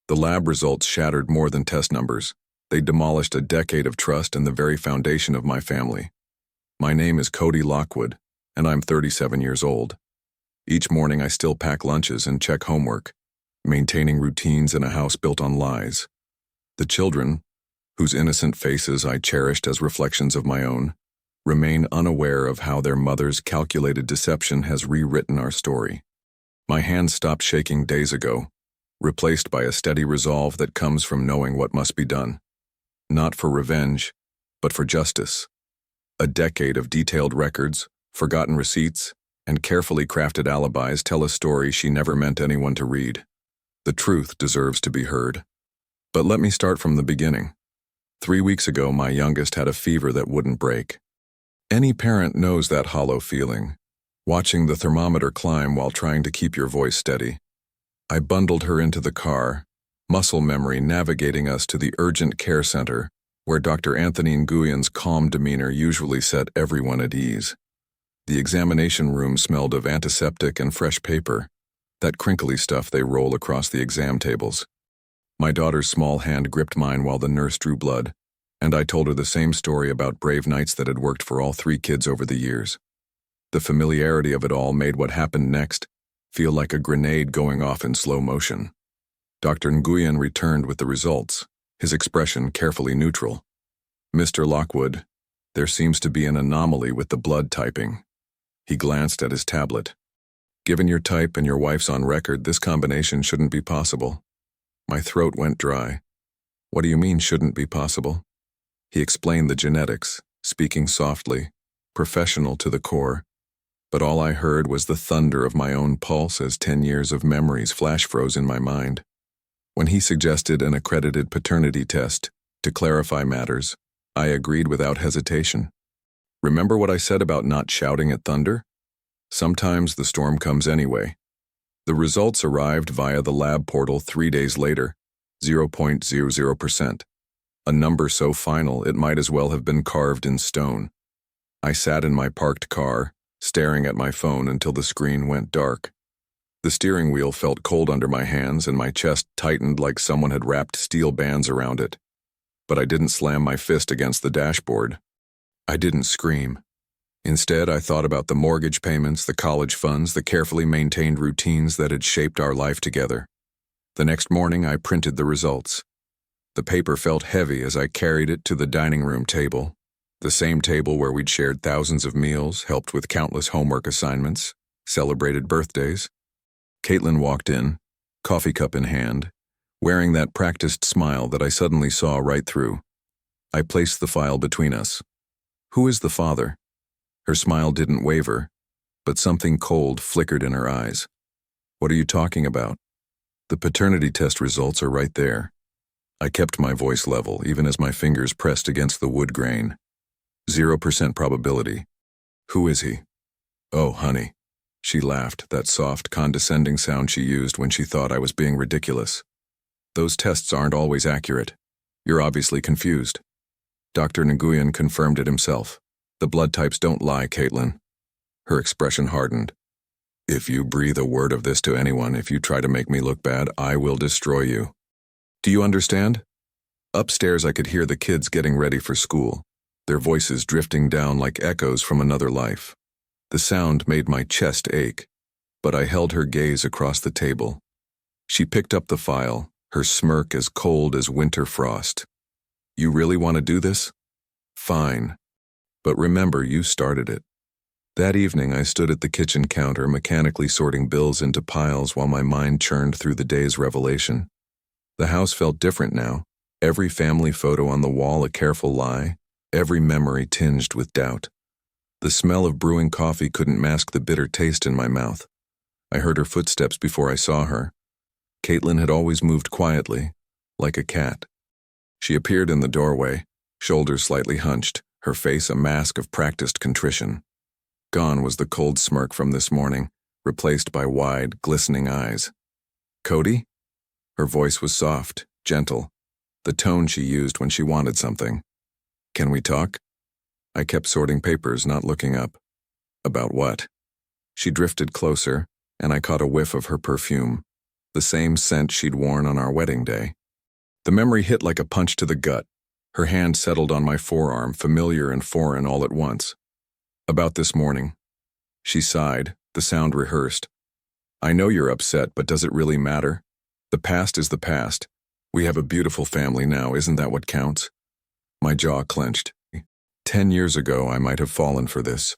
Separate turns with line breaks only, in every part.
The lab results shattered more than test numbers. They demolished a decade of trust and the very foundation of my family. My name is Cody Lockwood, and I'm 37 years old. Each morning I still pack lunches and check homework, maintaining routines in a house built on lies. The children, whose innocent faces I cherished as reflections of my own, remain unaware of how their mother's calculated deception has rewritten our story. My hands stopped shaking days ago, replaced by a steady resolve that comes from knowing what must be done. Not for revenge, but for justice. A decade of detailed records, forgotten receipts, and carefully crafted alibis tell a story she never meant anyone to read. The truth deserves to be heard. But let me start from the beginning. 3 weeks ago, my youngest had a fever that wouldn't break. Any parent knows that hollow feeling, watching the thermometer climb while trying to keep your voice steady. I bundled her into the car, muscle memory navigating us to the urgent care center, where Dr. Anthony Nguyen's calm demeanor usually set everyone at ease. The examination room smelled of antiseptic and fresh paper, that crinkly stuff they roll across the exam tables. My daughter's small hand gripped mine while the nurse drew blood, and I told her the same story about brave nights that had worked for all 3 kids over the years. The familiarity of it all made what happened next feel like a grenade going off in slow motion. Dr. Nguyen returned with the results, his expression carefully neutral. "Mr. Lockwood, there seems to be an anomaly with the blood typing." He glanced at his tablet. "Given your type and your wife's on record, this combination shouldn't be possible." My throat went dry. "What do you mean, shouldn't be possible?" He explained the genetics, speaking softly, professional to the core, but all I heard was the thunder of my own pulse as 10 years of memories flash froze in my mind. When he suggested an accredited paternity test to clarify matters, I agreed without hesitation. Remember what I said about not shouting at thunder? Sometimes the storm comes anyway. The results arrived via the lab portal 3 days later, 0.00%. A number so final it might as well have been carved in stone. I sat in my parked car, staring at my phone until the screen went dark. The steering wheel felt cold under my hands and my chest tightened like someone had wrapped steel bands around it. But I didn't slam my fist against the dashboard. I didn't scream. Instead, I thought about the mortgage payments, the college funds, the carefully maintained routines that had shaped our life together. The next morning, I printed the results. The paper felt heavy as I carried it to the dining room table, the same table where we'd shared thousands of meals, helped with countless homework assignments, celebrated birthdays. Caitlin walked in, coffee cup in hand, wearing that practiced smile that I suddenly saw right through. I placed the file between us. "Who is the father?" Her smile didn't waver, but something cold flickered in her eyes. "What are you talking about?" "The paternity test results are right there." I kept my voice level, even as my fingers pressed against the wood grain. 0% probability. "Who is he?" "Oh, honey." She laughed, that soft, condescending sound she used when she thought I was being ridiculous. "Those tests aren't always accurate. You're obviously confused." Dr. Nguyen confirmed it himself. "The blood types don't lie, Caitlin." Her expression hardened. "If you breathe a word of this to anyone, if you try to make me look bad, I will destroy you. Do you understand?" Upstairs, I could hear the kids getting ready for school, their voices drifting down like echoes from another life. The sound made my chest ache, but I held her gaze across the table. She picked up the file, her smirk as cold as winter frost. "You really want to do this? Fine. But remember, you started it." That evening, I stood at the kitchen counter, mechanically sorting bills into piles while my mind churned through the day's revelation. The house felt different now, every family photo on the wall a careful lie, every memory tinged with doubt. The smell of brewing coffee couldn't mask the bitter taste in my mouth. I heard her footsteps before I saw her. Caitlin had always moved quietly, like a cat. She appeared in the doorway, shoulders slightly hunched, her face a mask of practiced contrition. Gone was the cold smirk from this morning, replaced by wide, glistening eyes. "Cody?" Her voice was soft, gentle, the tone she used when she wanted something. "Can we talk?" I kept sorting papers, not looking up. "About what?" She drifted closer, and I caught a whiff of her perfume. the same scent she'd worn on our wedding day. The memory hit like a punch to the gut. Her hand settled on my forearm, familiar and foreign all at once. About this morning. She sighed, the sound rehearsed. I know you're upset, but does it really matter? The past is the past. We have a beautiful family now, isn't that what counts? My jaw clenched. 10 years ago, I might have fallen for this.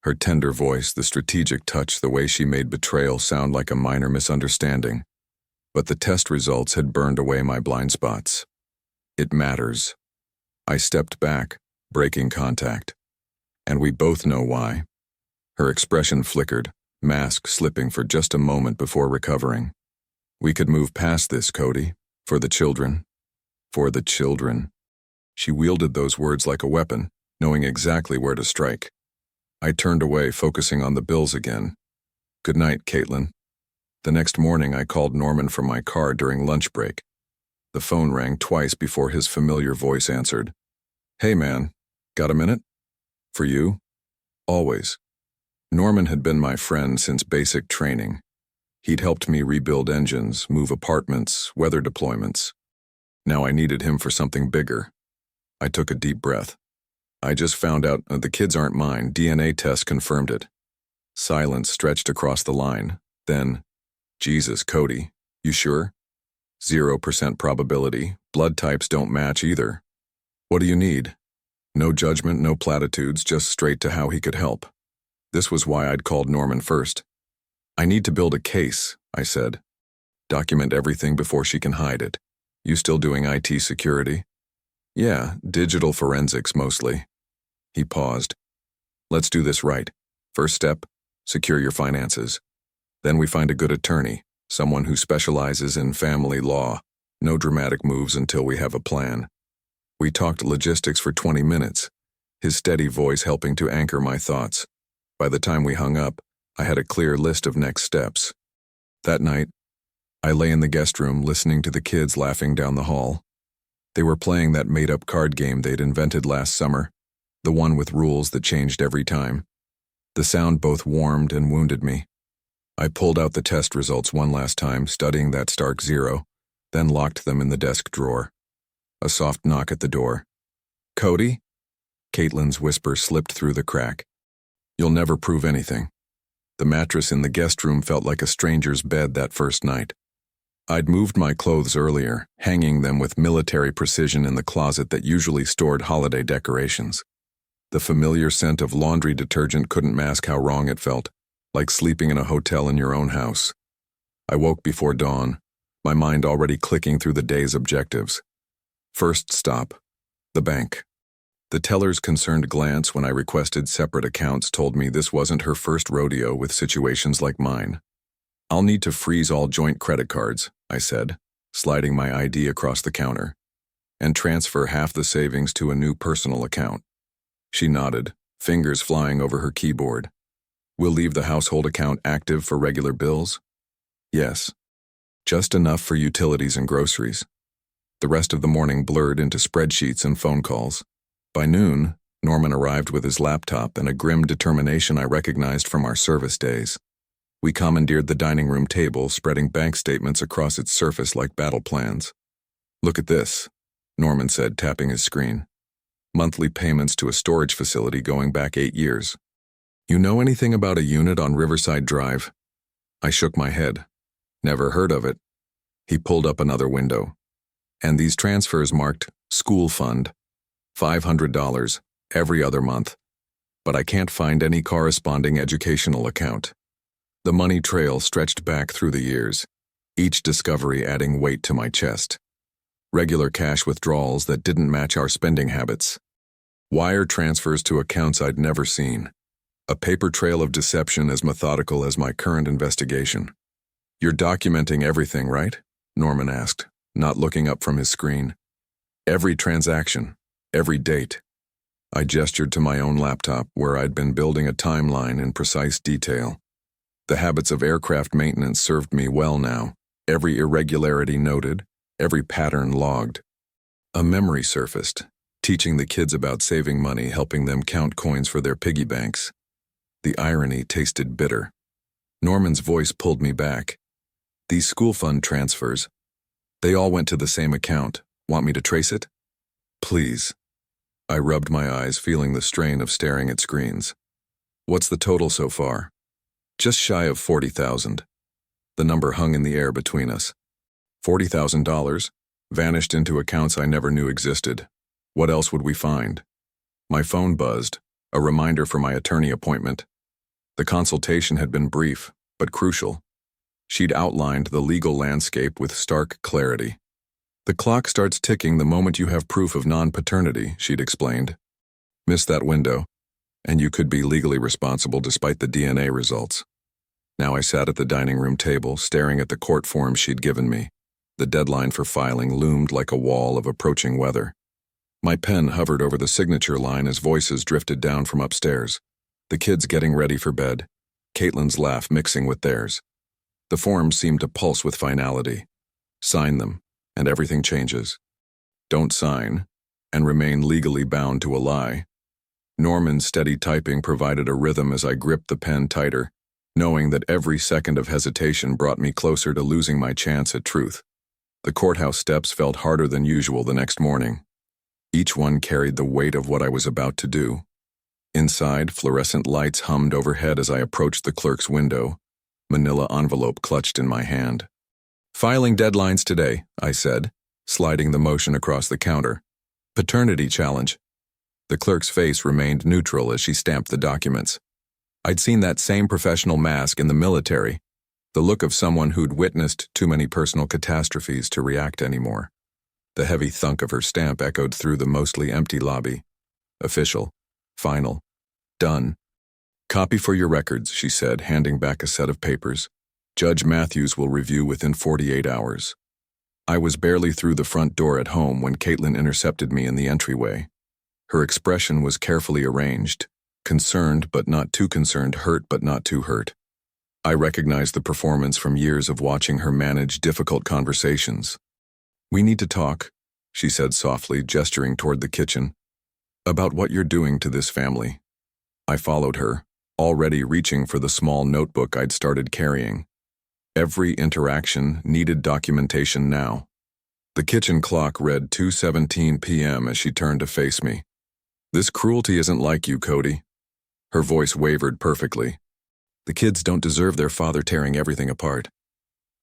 Her tender voice, the strategic touch, the way she made betrayal sound like a minor misunderstanding. But the test results had burned away my blind spots. It matters. I stepped back, breaking contact. And we both know why. Her expression flickered, mask slipping for just a moment before recovering. We could move past this, Cody. For the children. For the children. She wielded those words like a weapon, knowing exactly where to strike. I turned away, focusing on the bills again. Good night, Caitlin. The next morning, I called Norman from my car during lunch break. The phone rang twice before his familiar voice answered. Hey, man. Got a minute? For you? Always. Norman had been my friend since basic training. He'd helped me rebuild engines, move apartments, weather deployments. Now I needed him for something bigger. I took a deep breath. I just found out the kids aren't mine. DNA tests confirmed it. Silence stretched across the line. Then, Jesus, Cody, you sure? 0% probability. Blood types don't match either. What do you need? No judgment, no platitudes, just straight to how he could help. This was why I'd called Norman first. I need to build a case, I said. Document everything before she can hide it. You still doing IT security? Yeah, digital forensics mostly. He paused. Let's do this right. First step, secure your finances. Then we find a good attorney, someone who specializes in family law. No dramatic moves until we have a plan. We talked logistics for 20 minutes, his steady voice helping to anchor my thoughts. By the time we hung up, I had a clear list of next steps. That night, I lay in the guest room listening to the kids laughing down the hall. They were playing that made-up card game they'd invented last summer, the one with rules that changed every time. The sound both warmed and wounded me. I pulled out the test results one last time, studying that stark 0, then locked them in the desk drawer. A soft knock at the door. Cody? Caitlin's whisper slipped through the crack. You'll never prove anything. The mattress in the guest room felt like a stranger's bed that first night. I'd moved my clothes earlier, hanging them with military precision in the closet that usually stored holiday decorations. The familiar scent of laundry detergent couldn't mask how wrong it felt, like sleeping in a hotel in your own house. I woke before dawn, my mind already clicking through the day's objectives. First stop, the bank. The teller's concerned glance when I requested separate accounts told me this wasn't her first rodeo with situations like mine. I'll need to freeze all joint credit cards, I said, sliding my ID across the counter, and transfer half the savings to a new personal account. She nodded, fingers flying over her keyboard. We'll leave the household account active for regular bills? Yes. Just enough for utilities and groceries. The rest of the morning blurred into spreadsheets and phone calls. By noon, Norman arrived with his laptop and a grim determination I recognized from our service days. We commandeered the dining room table, spreading bank statements across its surface like battle plans. Look at this, Norman said, tapping his screen. Monthly payments to a storage facility going back 8 years. You know anything about a unit on Riverside Drive? I shook my head. Never heard of it. He pulled up another window. And these transfers marked school fund. $500 every other month. But I can't find any corresponding educational account. The money trail stretched back through the years, each discovery adding weight to my chest. Regular cash withdrawals that didn't match our spending habits. Wire transfers to accounts I'd never seen. A paper trail of deception as methodical as my current investigation. You're documenting everything, right? Norman asked, not looking up from his screen. Every transaction, every date. I gestured to my own laptop where I'd been building a timeline in precise detail. The habits of aircraft maintenance served me well now, every irregularity noted, every pattern logged. A memory surfaced, teaching the kids about saving money, helping them count coins for their piggy banks. The irony tasted bitter. Norman's voice pulled me back. These school fund transfers, they all went to the same account. Want me to trace it? Please. I rubbed my eyes, feeling the strain of staring at screens. What's the total so far? Just shy of 40,000. The number hung in the air between us. $40,000 vanished into accounts I never knew existed. What else would we find? My phone buzzed, a reminder for my attorney appointment. The consultation had been brief, but crucial. She'd outlined the legal landscape with stark clarity. The clock starts ticking the moment you have proof of non-paternity, she'd explained. Miss that window, and you could be legally responsible despite the DNA results. Now I sat at the dining room table, staring at the court form she'd given me. The deadline for filing loomed like a wall of approaching weather. My pen hovered over the signature line as voices drifted down from upstairs. The kids getting ready for bed, Caitlin's laugh mixing with theirs. The forms seemed to pulse with finality. Sign them, and everything changes. Don't sign, and remain legally bound to a lie. Norman's steady typing provided a rhythm as I gripped the pen tighter, knowing that every second of hesitation brought me closer to losing my chance at truth. The courthouse steps felt harder than usual the next morning. Each one carried the weight of what I was about to do. Inside, fluorescent lights hummed overhead as I approached the clerk's window, manila envelope clutched in my hand. Filing deadlines today, I said, sliding the motion across the counter. Paternity challenge. The clerk's face remained neutral as she stamped the documents. I'd seen that same professional mask in the military, the look of someone who'd witnessed too many personal catastrophes to react anymore. The heavy thunk of her stamp echoed through the mostly empty lobby. Official. Final. Done. Copy for your records, she said, handing back a set of papers. Judge Matthews will review within 48 hours. I was barely through the front door at home when Caitlin intercepted me in the entryway. Her expression was carefully arranged, concerned but not too concerned, hurt but not too hurt. I recognized the performance from years of watching her manage difficult conversations. We need to talk, she said softly, gesturing toward the kitchen, about what you're doing to this family. I followed her, already reaching for the small notebook I'd started carrying. Every interaction needed documentation now. The kitchen clock read 2:17 p.m. as she turned to face me. This cruelty isn't like you, Cody. Her voice wavered perfectly. The kids don't deserve their father tearing everything apart.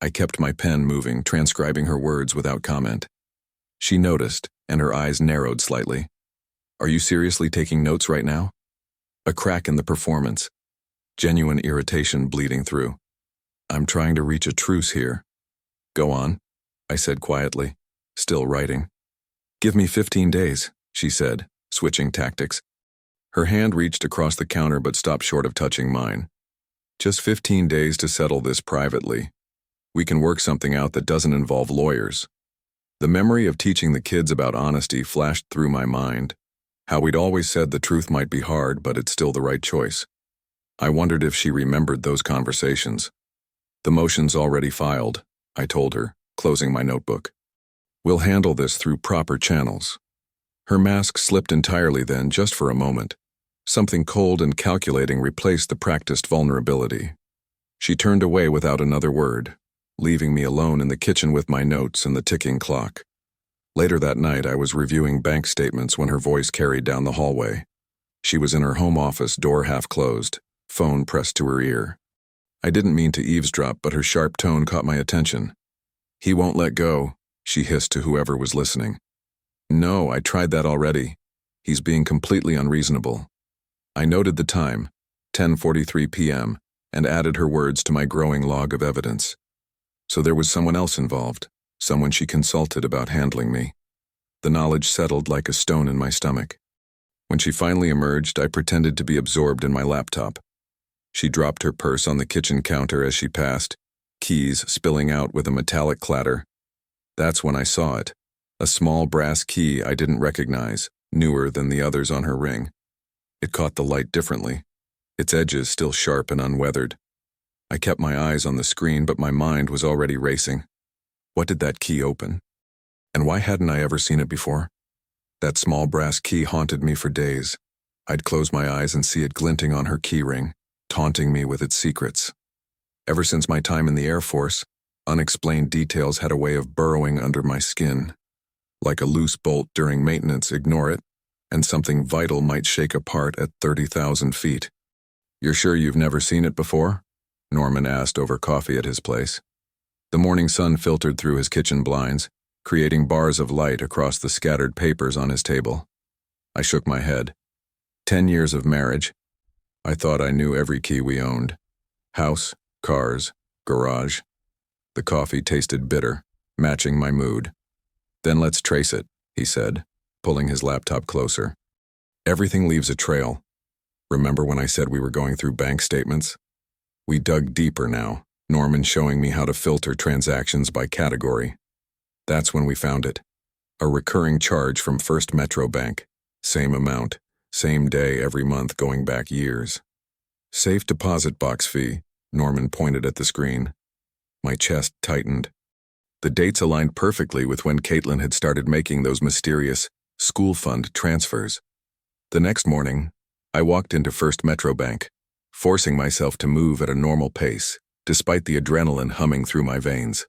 I kept my pen moving, transcribing her words without comment. She noticed, and her eyes narrowed slightly. Are you seriously taking notes right now? A crack in the performance. Genuine irritation bleeding through. I'm trying to reach a truce here. Go on, I said quietly, still writing. Give me 15 days, she said, switching tactics. Her hand reached across the counter but stopped short of touching mine. Just 15 days to settle this privately. We can work something out that doesn't involve lawyers. The memory of teaching the kids about honesty flashed through my mind. How we'd always said the truth might be hard, but it's still the right choice. I wondered if she remembered those conversations. The motion's already filed, I told her, closing my notebook. We'll handle this through proper channels. Her mask slipped entirely then, just for a moment. Something cold and calculating replaced the practiced vulnerability. She turned away without another word, leaving me alone in the kitchen with my notes and the ticking clock. Later that night, I was reviewing bank statements when her voice carried down the hallway. She was in her home office, door half closed, phone pressed to her ear. I didn't mean to eavesdrop, but her sharp tone caught my attention. He won't let go, she hissed to whoever was listening. No, I tried that already. He's being completely unreasonable. I noted the time, 10:43 p.m., and added her words to my growing log of evidence. So there was someone else involved, someone she consulted about handling me. The knowledge settled like a stone in my stomach. When she finally emerged, I pretended to be absorbed in my laptop. She dropped her purse on the kitchen counter as she passed, keys spilling out with a metallic clatter. That's when I saw it, a small brass key I didn't recognize, newer than the others on her ring. It caught the light differently, its edges still sharp and unweathered. I kept my eyes on the screen, but my mind was already racing. What did that key open? And why hadn't I ever seen it before? That small brass key haunted me for days. I'd close my eyes and see it glinting on her key ring, taunting me with its secrets. Ever since my time in the Air Force, Unexplained details had a way of burrowing under my skin. Like a loose bolt during maintenance, ignore it, and something vital might shake apart at 30,000 feet. "You're sure you've never seen it before?" Norman asked over coffee at his place. The morning sun filtered through his kitchen blinds, creating bars of light across the scattered papers on his table. I shook my head. 10 years of marriage. I thought I knew every key we owned. House, cars, garage. The coffee tasted bitter, matching my mood. "Then let's trace it," he said, pulling his laptop closer. "Everything leaves a trail. Remember when I said we were going through bank statements?" We dug deeper now, Norman showing me how to filter transactions by category. That's when we found it. A recurring charge from First Metro Bank. Same amount, same day every month going back years. "Safe deposit box fee," Norman pointed at the screen. My chest tightened. The dates aligned perfectly with when Caitlin had started making those mysterious school fund transfers. The next morning, I walked into First Metro Bank, forcing myself to move at a normal pace, despite the adrenaline humming through my veins.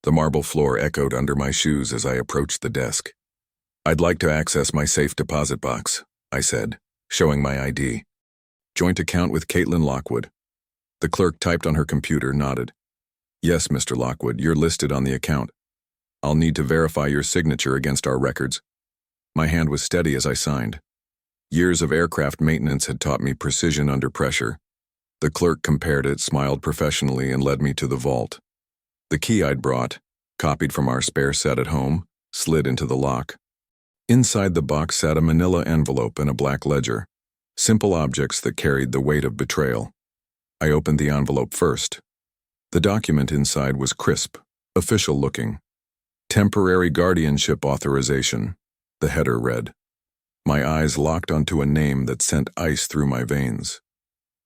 The marble floor echoed under my shoes as I approached the desk. "I'd like to access my safe deposit box," I said, showing my ID. "Joint account with Caitlin Lockwood." The clerk typed on her computer, nodded. "Yes, Mr. Lockwood, you're listed on the account. I'll need to verify your signature against our records." My hand was steady as I signed. Years of aircraft maintenance had taught me precision under pressure. The clerk compared it, smiled professionally, and led me to the vault. The key I'd brought, copied from our spare set at home, slid into the lock. Inside the box sat a manila envelope and a black ledger, simple objects that carried the weight of betrayal. I opened the envelope first. The document inside was crisp, official-looking. "Temporary guardianship authorization," the header read. My eyes locked onto a name that sent ice through my veins.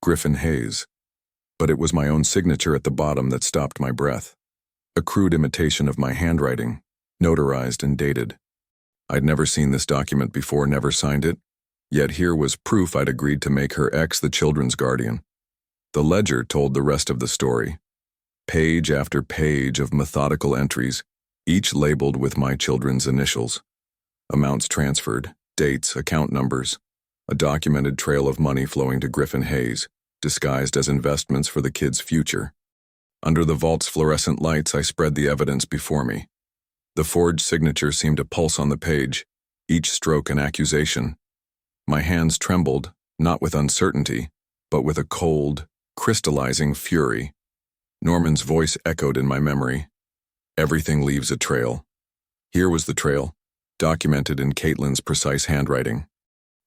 Griffin Hayes. But it was my own signature at the bottom that stopped my breath. A crude imitation of my handwriting, notarized and dated. I'd never seen this document before, never signed it, yet here was proof I'd agreed to make her ex the children's guardian. The ledger told the rest of the story. Page after page of methodical entries, each labeled with my children's initials. Amounts transferred, dates, account numbers, a documented trail of money flowing to Griffin Hayes, disguised as investments for the kids' future. Under the vault's fluorescent lights, I spread the evidence before me. The forged signature seemed to pulse on the page, each stroke an accusation. My hands trembled, not with uncertainty, but with a cold, crystallizing fury. Norman's voice echoed in my memory. "Everything leaves a trail." Here was the trail, documented in Caitlin's precise handwriting.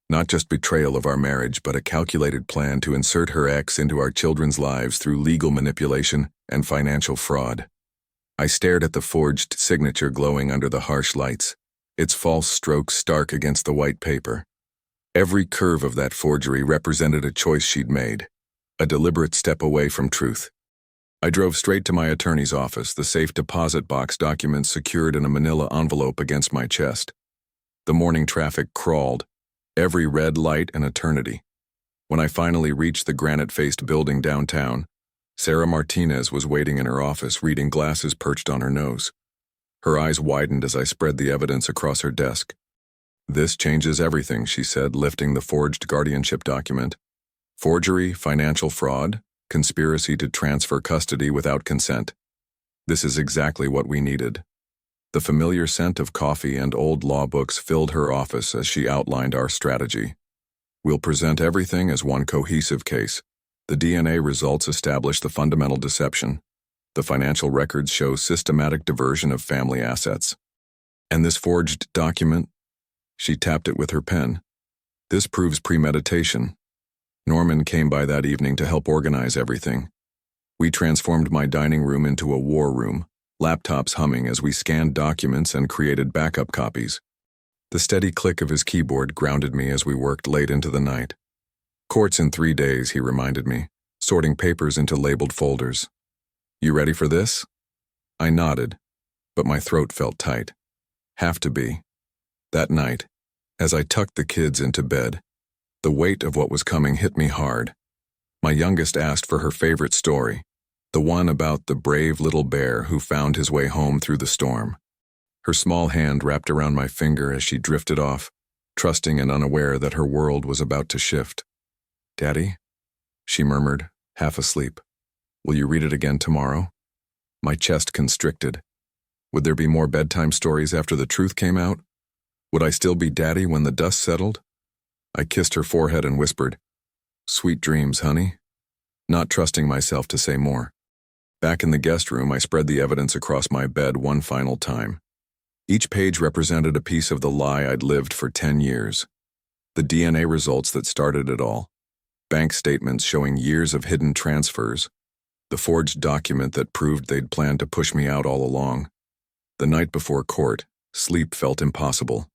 Not just betrayal of our marriage, but a calculated plan to insert her ex into our children's lives through legal manipulation and financial fraud. I stared at the forged signature glowing under the harsh lights, its false strokes stark against the white paper. Every curve of that forgery represented a choice she'd made, a deliberate step away from truth. I drove straight to my attorney's office, the safe deposit box documents secured in a manila envelope against my chest. The morning traffic crawled, every red light an eternity. When I finally reached the granite-faced building downtown, Sarah Martinez was waiting in her office, reading glasses perched on her nose. Her eyes widened as I spread the evidence across her desk. "This changes everything," she said, lifting the forged guardianship document. "Forgery, financial fraud, conspiracy to transfer custody without consent. This is exactly what we needed." The familiar scent of coffee and old law books filled her office as she outlined our strategy. "We'll present everything as one cohesive case. The DNA results establish the fundamental deception. The financial records show systematic diversion of family assets. And this forged document?" She tapped it with her pen. "This proves premeditation. Norman came by that evening to help organize everything. We transformed my dining room into a war room, laptops humming as we scanned documents and created backup copies. The steady click of his keyboard grounded me as we worked late into the night. "Court's in 3 days," he reminded me, sorting papers into labeled folders. "You ready for this?" I nodded, but my throat felt tight. Have to be. That night, as I tucked the kids into bed, the weight of what was coming hit me hard. My youngest asked for her favorite story, The one about the brave little bear who found his way home through the storm. Her small hand wrapped around my finger as she drifted off, trusting and unaware that her world was about to shift. "Daddy?" she murmured, half asleep. "Will you read it again tomorrow?" My chest constricted. Would there be more bedtime stories after the truth came out? Would I still be Daddy when the dust settled? I kissed her forehead and whispered, "Sweet dreams, honey," not trusting myself to say more. Back in the guest room, I spread the evidence across my bed one final time. Each page represented a piece of the lie I'd lived for 10 years. The DNA results that started it all. Bank statements showing years of hidden transfers. The forged document that proved they'd planned to push me out all along. The night before court, sleep felt impossible.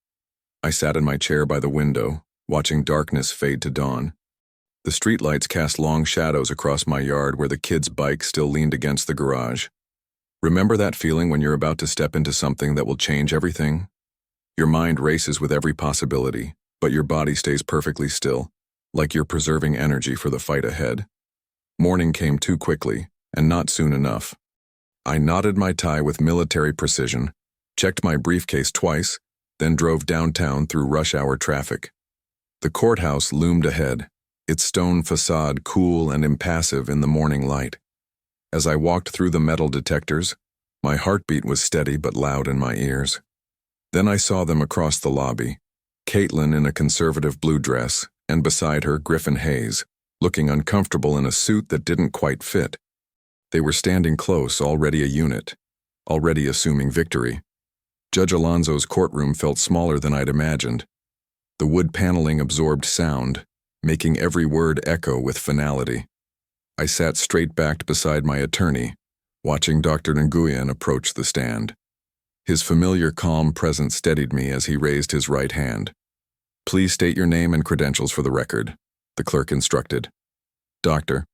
I sat in my chair by the window, watching darkness fade to dawn. The streetlights cast long shadows across my yard where the kid's bike still leaned against the garage. Remember that feeling when you're about to step into something that will change everything? Your mind races with every possibility, but your body stays perfectly still, like you're preserving energy for the fight ahead. Morning came too quickly, and not soon enough. I knotted my tie with military precision, checked my briefcase twice, then drove downtown through rush-hour traffic. The courthouse loomed ahead, its stone facade cool and impassive in the morning light. As I walked through the metal detectors, my heartbeat was steady but loud in my ears. Then I saw them across the lobby, Caitlin in a conservative blue dress, and beside her Griffin Hayes, looking uncomfortable in a suit that didn't quite fit. They were standing close, already a unit, already assuming victory. Judge Alonzo's courtroom felt smaller than I'd imagined. The wood paneling absorbed sound, making every word echo with finality. I sat straight-backed beside my attorney, watching Dr. Nguyen approach the stand. His familiar calm presence steadied me as he raised his right hand. "Please state your name and credentials for the record," the clerk instructed. "Doctor."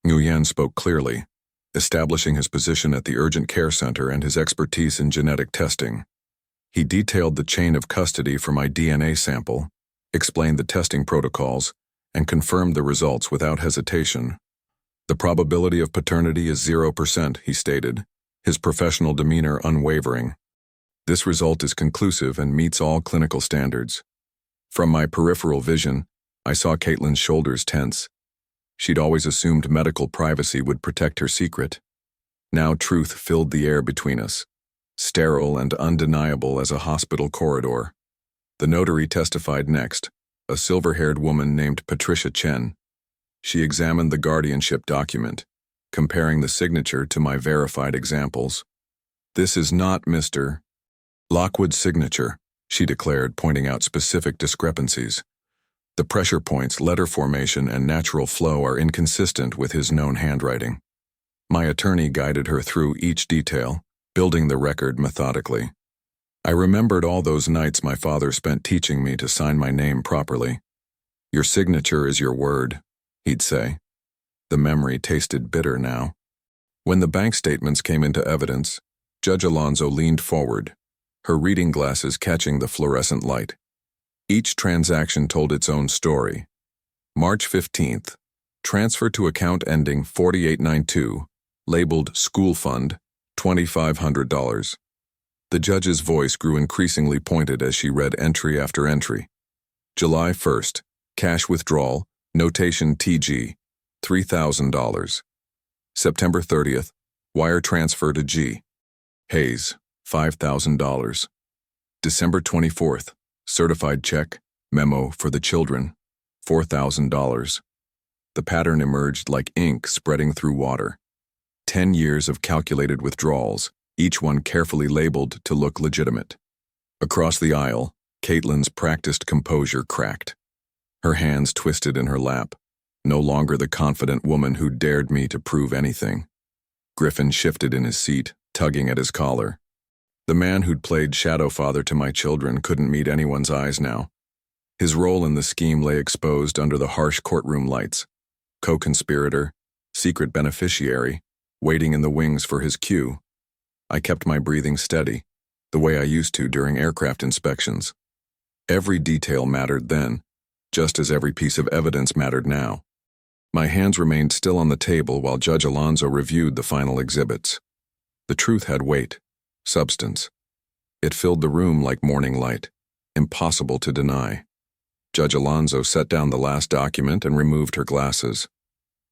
Nguyen spoke clearly, establishing his position at the urgent care center and his expertise in genetic testing. He detailed the chain of custody for my DNA sample, explained the testing protocols, and confirmed the results without hesitation. "The probability of paternity is 0%, he stated, his professional demeanor unwavering. "This result is conclusive and meets all clinical standards." From my peripheral vision, I saw Caitlin's shoulders tense. She'd always assumed medical privacy would protect her secret. Now truth filled the air between us, sterile and undeniable as a hospital corridor. The notary testified next, a silver-haired woman named Patricia Chen. She examined the guardianship document, comparing the signature to my verified examples. "This is not Mr. Lockwood's signature," she declared, pointing out specific discrepancies. "The pressure points, letter formation, and natural flow are inconsistent with his known handwriting." My attorney guided her through each detail, building the record methodically. I remembered all those nights my father spent teaching me to sign my name properly. "Your signature is your word," he'd say. The memory tasted bitter now. When the bank statements came into evidence, Judge Alonzo leaned forward, her reading glasses catching the fluorescent light. Each transaction told its own story. March 15th, transfer to account ending 4892, labeled School Fund, $2,500. The judge's voice grew increasingly pointed as she read entry after entry. July 1st, cash withdrawal, notation TG, $3,000. September 30th, wire transfer to G. Hayes, $5,000. December 24th, certified check, memo for the children, $4,000. The pattern emerged like ink spreading through water. 10 years of calculated withdrawals, each one carefully labeled to look legitimate. Across the aisle, Caitlin's practiced composure cracked. Her hands twisted in her lap, no longer the confident woman who dared me to prove anything. Griffin shifted in his seat, tugging at his collar. The man who'd played shadow father to my children couldn't meet anyone's eyes now. His role in the scheme lay exposed under the harsh courtroom lights. Co-conspirator, secret beneficiary, waiting in the wings for his cue. I kept my breathing steady, the way I used to during aircraft inspections. Every detail mattered then, just as every piece of evidence mattered now. My hands remained still on the table while Judge Alonso reviewed the final exhibits. The truth had weight, substance. It filled the room like morning light, impossible to deny. Judge Alonso set down the last document and removed her glasses.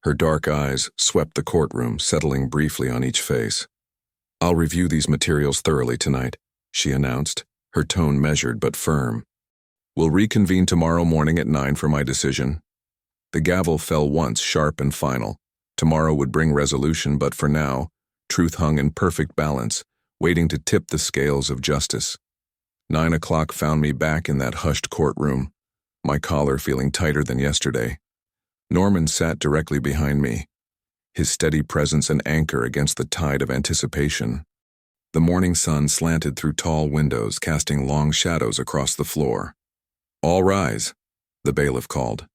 Her dark eyes swept the courtroom, settling briefly on each face. "I'll review these materials thoroughly tonight," she announced, her tone measured but firm. "We'll reconvene tomorrow morning at 9 for my decision." The gavel fell once, sharp and final. Tomorrow would bring resolution, but for now, truth hung in perfect balance, waiting to tip the scales of justice. 9 o'clock found me back in that hushed courtroom, my collar feeling tighter than yesterday. Norman sat directly behind me, his steady presence an anchor against the tide of anticipation. The morning sun slanted through tall windows, casting long shadows across the floor. "All rise," the bailiff called.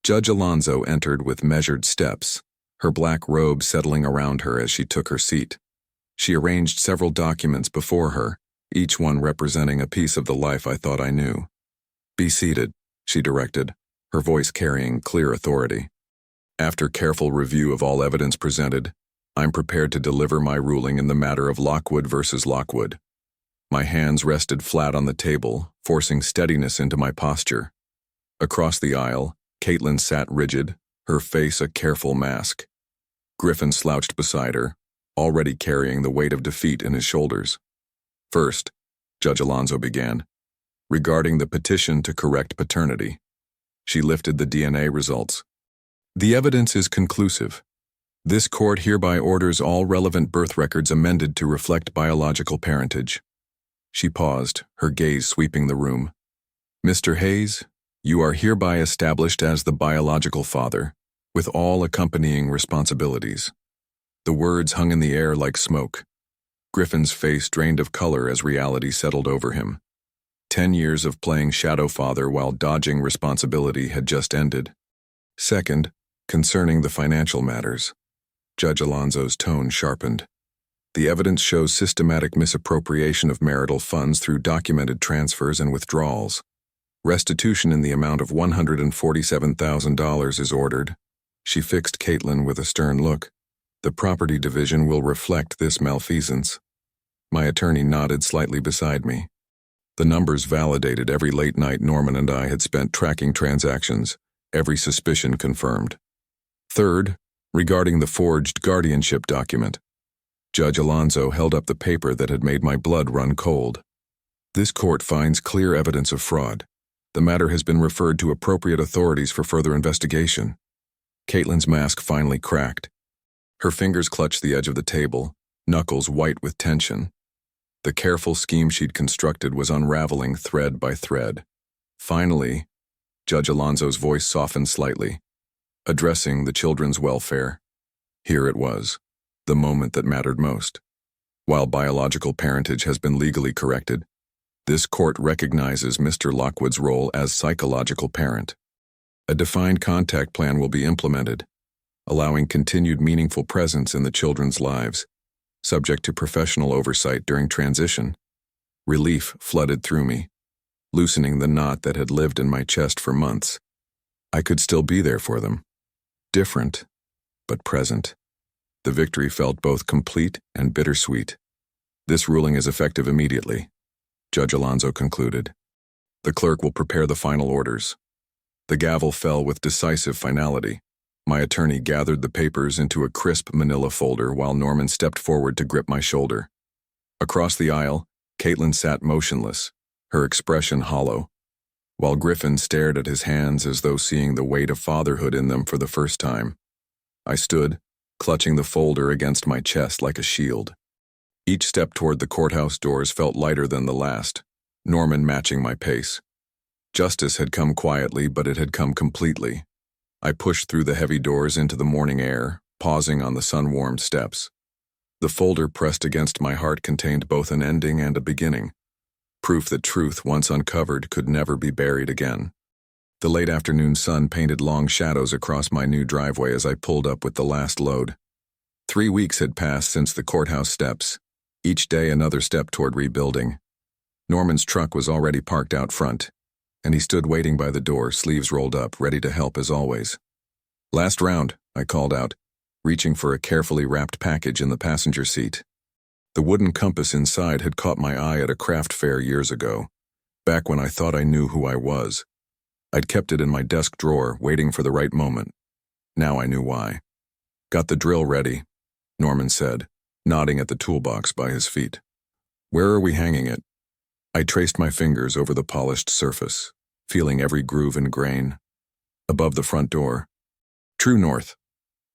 Judge Alonso entered with measured steps, her black robe settling around her as she took her seat. She arranged several documents before her, each one representing a piece of the life I thought I knew. "Be seated," she directed, her voice carrying clear authority. "After careful review of all evidence presented, I'm prepared to deliver my ruling in the matter of Lockwood versus Lockwood." My hands rested flat on the table, forcing steadiness into my posture. Across the aisle, Caitlin sat rigid, her face a careful mask. Griffin slouched beside her, already carrying the weight of defeat in his shoulders. "First," Judge Alonso began, "regarding the petition to correct paternity." She lifted the DNA results. "The evidence is conclusive. This court hereby orders all relevant birth records amended to reflect biological parentage." She paused, her gaze sweeping the room. "Mr. Hayes, you are hereby established as the biological father, with all accompanying responsibilities." The words hung in the air like smoke. Griffin's face drained of color as reality settled over him. 10 years of playing shadow father while dodging responsibility had just ended. "Second, concerning the financial matters." Judge Alonso's tone sharpened. "The evidence shows systematic misappropriation of marital funds through documented transfers and withdrawals. Restitution in the amount of $147,000 is ordered." She fixed Caitlin with a stern look. "The property division will reflect this malfeasance." My attorney nodded slightly beside me. The numbers validated every late night Norman and I had spent tracking transactions, every suspicion confirmed. "Third, regarding the forged guardianship document." Judge Alonso held up the paper that had made my blood run cold. "This court finds clear evidence of fraud. The matter has been referred to appropriate authorities for further investigation." Caitlin's mask finally cracked. Her fingers clutched the edge of the table, knuckles white with tension. The careful scheme she'd constructed was unraveling thread by thread. Finally, Judge Alonso's voice softened slightly, addressing the children's welfare. Here it was, the moment that mattered most. While biological parentage has been legally corrected, this court recognizes Mr. Lockwood's role as psychological parent. A defined contact plan will be implemented, allowing continued meaningful presence in the children's lives, subject to professional oversight during transition. Relief flooded through me, loosening the knot that had lived in my chest for months. I could still be there for them. Different, but present. The victory felt both complete and bittersweet. "This ruling is effective immediately," Judge Alonso concluded. "The clerk will prepare the final orders." The gavel fell with decisive finality. My attorney gathered the papers into a crisp manila folder while Norman stepped forward to grip my shoulder. Across the aisle, Caitlin sat motionless, her expression hollow, while Griffin stared at his hands as though seeing the weight of fatherhood in them for the first time. I stood, clutching the folder against my chest like a shield. Each step toward the courthouse doors felt lighter than the last, Norman matching my pace. Justice had come quietly, but it had come completely. I pushed through the heavy doors into the morning air, pausing on the sun-warmed steps. The folder pressed against my heart contained both an ending and a beginning, proof that truth once uncovered could never be buried again. The late afternoon sun painted long shadows across my new driveway as I pulled up with the last load. 3 weeks had passed since the courthouse steps, each day another step toward rebuilding. Norman's truck was already parked out front, and he stood waiting by the door, sleeves rolled up, ready to help as always. Last round, I called out, reaching for a carefully wrapped package in the passenger seat. The wooden compass inside had caught my eye at a craft fair years ago, back when I thought I knew who I was. I'd kept it in my desk drawer, waiting for the right moment. Now I knew why. Got the drill ready, Norman said, nodding at the toolbox by his feet. Where are we hanging it? I traced my fingers over the polished surface, feeling every groove and grain. Above the front door. True north.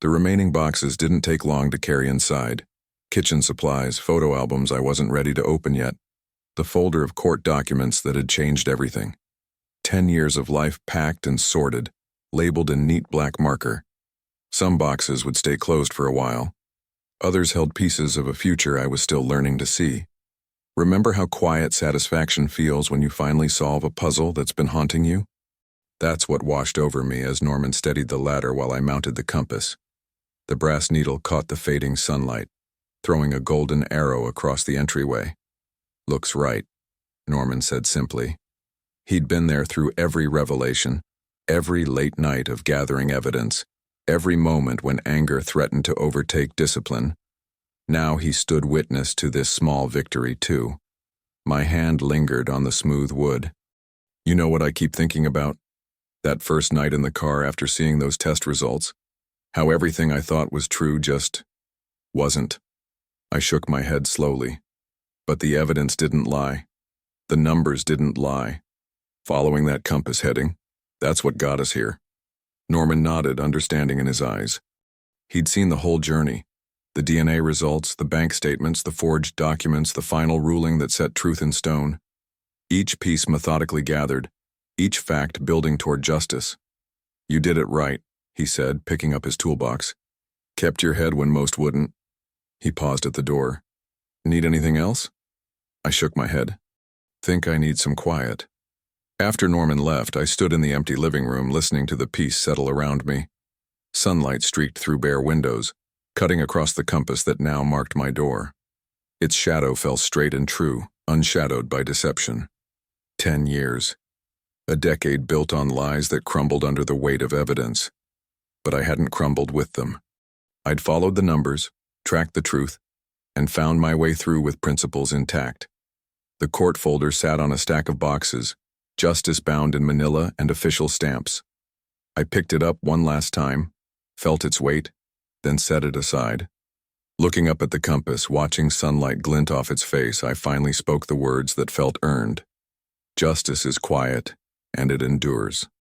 The remaining boxes didn't take long to carry inside. Kitchen supplies, photo albums I wasn't ready to open yet. The folder of court documents that had changed everything. 10 years of life packed and sorted, labeled in neat black marker. Some boxes would stay closed for a while. Others held pieces of a future I was still learning to see. Remember how quiet satisfaction feels when you finally solve a puzzle that's been haunting you? That's what washed over me as Norman steadied the ladder while I mounted the compass. The brass needle caught the fading sunlight, throwing a golden arrow across the entryway. Looks right, Norman said simply. He'd been there through every revelation, every late night of gathering evidence, every moment when anger threatened to overtake discipline. Now he stood witness to this small victory too. My hand lingered on the smooth wood. You know what I keep thinking about? That first night in the car after seeing those test results. How everything I thought was true just wasn't. I shook my head slowly. But the evidence didn't lie. The numbers didn't lie. Following that compass heading, that's what got us here. Norman nodded, understanding in his eyes. He'd seen the whole journey. The DNA results, the bank statements, the forged documents, the final ruling that set truth in stone. Each piece methodically gathered, each fact building toward justice. You did it right, he said, picking up his toolbox. Kept your head when most wouldn't. He paused at the door. Need anything else? I shook my head. Think I need some quiet. After Norman left, I stood in the empty living room listening to the peace settle around me. Sunlight streaked through bare windows, cutting across the compass that now marked my door. Its shadow fell straight and true, unshadowed by deception. 10 years. A decade built on lies that crumbled under the weight of evidence. But I hadn't crumbled with them. I'd followed the numbers, tracked the truth, and found my way through with principles intact. The court folder sat on a stack of boxes, justice bound in manila and official stamps. I picked it up one last time, felt its weight, then set it aside. Looking up at the compass, watching sunlight glint off its face, I finally spoke the words that felt earned. Justice is quiet, and it endures.